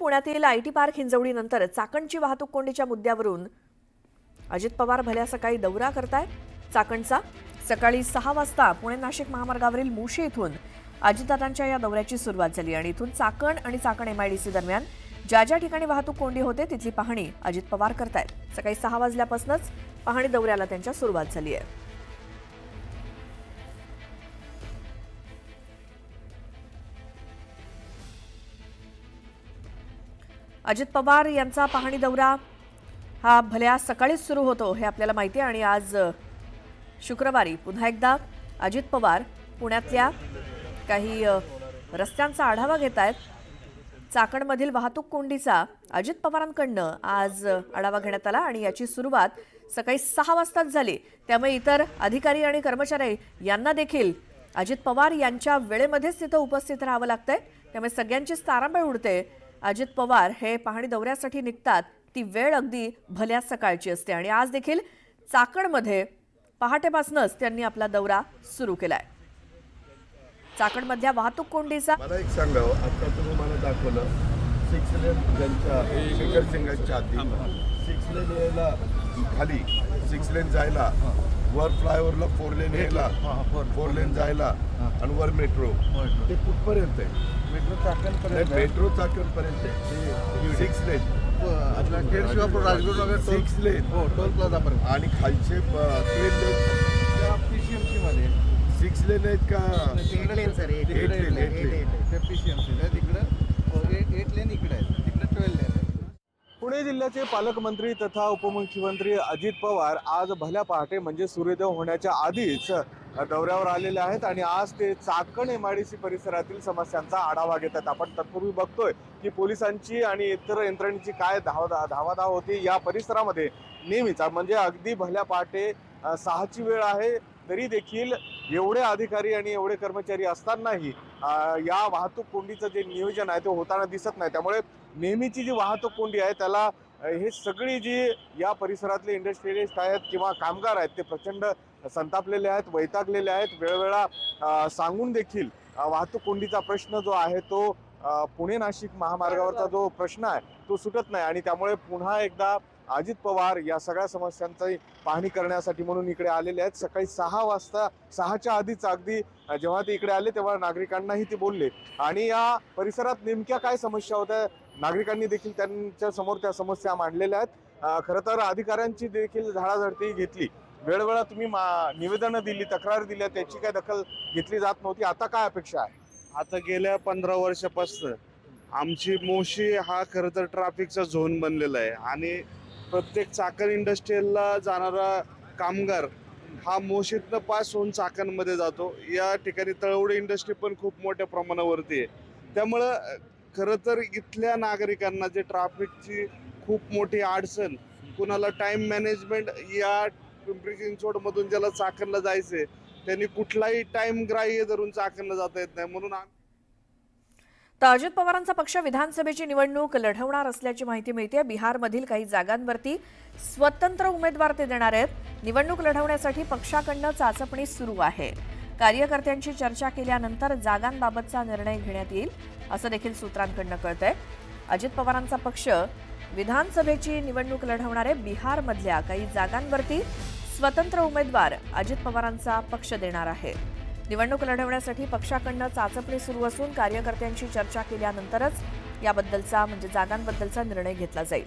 पुण्यातील IT park हिंजवडीनंतर चाकणची वाहतूक कोंडीच्या मुद्द्यावरून अजित पवार भल्या सकाळी दौरा करतायत चाकणचा। सकाळी 6 वाजता पुणे नाशिक महामार्गावरील मुशी इथून अजितदादांच्या या दौऱ्याची सुरुवात झाली आणि इथून चाकण आणि चाकण एमआयडीसी दरम्यान ज्या ज्या ठिकाणी वाहतूक कोंडी होते तिथली पाहणी अजित पवार करतायत। सकाळी 6 वाजल्यापासूनच पाहणी दौऱ्याला त्यांच्या सुरुवात झाली आहे। अजित पवार यांचा पाहणी दौरा हा भल्या सकाळीच सुरू होतो हे आपल्याला माहिती आहे आणि आज शुक्रवारी पुन्हा एकदा अजित पवार पुण्यातल्या काही रस्त्यांचा आढावा घेत आहेत। चाकणमधील वाहतूक कोंडीचा अजित पवारांकडनं आज आढावा घेण्यात आला आणि याची सुरुवात सकाळी 6 वाजताच झाली। त्यामुळे इतर अधिकारी आणि कर्मचारी यांना देखील अजित पवार यांच्या वेळेमध्येच तिथं उपस्थित राहावं लागतंय। त्यामुळे सगळ्यांचीच तारांबळ उडते। अजित पवार हे पाहणी दौऱ्यासाठी निघतात ती वेळ अगदी भल्या सकाळची असते आणि आज देखील चाकणमध्ये पहाटेपासूनच त्यांनी आपला दौरा सुरू केलाय। चाकणमधल्या वाहतूक कोंडीचा मला एक सांगावं, आता तुम्ही मला दाखवलं 6 लेन ज्यांच्या शेखर सिंगांच्या आधी 6 लेन यायला खाली 6 लेन जायला वर फ्लायओव्हरला 4 लेन यायला 4 लेन जायला आणि वर मेट्रो ते कुठपर्यंत आहे? मेट्रो चाकणपर्यंत 6 लेन खेड शिवापूर राजगुरू नगर 6 लेन टोल प्लाझापर्यंत आणि खालचे 3 लेन PCMC मध्ये 6 लेन आहेत का? 8 लेन सर 8 लेन PCMC तिकडं 8 लेन इकडे आहे, तिकडे 12 लेन आहे। पुणे जिल्ह्याचे पालकमंत्री तथा उपमुख्यमंत्री अजित पवार आज भल्या पहाटे म्हणजे सूर्योदय होण्याच्या आधीच दौऱ्यावर आलेले आहेत आणि आज ते चाकण एमआयडीसी परिसरातील समस्यांचा आढावा घेतात। आपण तत्पूर्वी बघतोय की पोलिसांची आणि इतर यंत्रणेची काय धावाधाव होती या परिसरामध्ये नेहमीच, म्हणजे अगदी भल्या पहाटे 6ची वेळ आहे तरी देखील एवढे अधिकारी आणि एवढे कर्मचारी असतानाही या वाहतूक कोंडीचं जे नियोजन आहे ते होताना दिसत नाही। त्यामुळे नेहमीची जी वाहतूक कोंडी आहे त्याला हे सगळी जी या परिसरातले इंडस्ट्रियलिस्ट आहेत किंवा कामगार आहेत ते प्रचंड संतापलेले आहेत, वैतागलेले आहेत। वेळोवेळा सांगून देखील वाहतूक कोंडीचा प्रश्न जो आहे तो पुणे नाशिक महामार्गावरचा जो प्रश्न आहे तो सुटत नाही आणि त्यामुळे पुन्हा एकदा अजित पवार या सगळ्या समस्यांची पाहणी करण्यासाठी म्हणून इकडे आलेले आहेत। सकाळी 6 वाजता 6च्या आधीच अगदी जेव्हा ते इकडे आले तेव्हा नागरिकांनाही ते बोलले आणि या परिसरात नेमक्या काय समस्या होत्या नागरिकांनी देखील त्यांच्या समोर त्या समस्या मांडलेल्या आहेत। खरं तर अधिकाऱ्यांची देखील झाडाझडती घेतली, वेळोवेळा तुम्ही निवेदनं दिली, तक्रार दिल्या, त्याची काय दखल घेतली जात नव्हती। आता काय अपेक्षा आहे? आता गेल्या 15 वर्षापासून आमची मोशी हा खरं तर ट्रॅफिकचा झोन बनलेला आहे आणि प्रत्येक चाकण इंडस्ट्रीयलला जाणारा कामगार हा मोशीतनं पास होऊन चाकणमध्ये जातो। या ठिकाणी तळवडे इंडस्ट्री पण खूप मोठ्या प्रमाणावरती आहे। त्यामुळं खरं तर इथल्या नागरिकांना जे ट्रॅफिकची खूप मोठी अडचण, कुणाला टाइम मॅनेजमेंट, या पिंपरी चिंचवडमधून ज्याला चाकणला जायचंय त्यांनी कुठलाही टाइम ग्राह्य धरून चाकणला जाता येत नाही। म्हणून तर अजित पवारांचा पक्ष विधानसभेची निवडणूक लढवणार असल्याची माहिती मिळते। बिहारमधील काही जागांवरती स्वतंत्र उमेदवार ते देणार आहेत। निवडणूक लढवण्यासाठी पक्षाकडनं चाचपणी सुरू आहे। कार्यकर्त्यांची चर्चा केल्यानंतर जागांबाबतचा निर्णय घेण्यात येईल असं देखील सूत्रांकडनं कळतंय। अजित पवारांचा पक्ष विधानसभेची निवडणूक लढवणार आहे। बिहारमधल्या काही जागांवरती स्वतंत्र उमेदवार अजित पवारांचा पक्ष देणार आहे। निवडणूक लढवण्यासाठी पक्षाकडनं चाचपणी सुरू असून कार्यकर्त्यांशी चर्चा केल्यानंतरच याबद्दलचा म्हणजे जागांबद्दलचा निर्णय घेतला जाईल।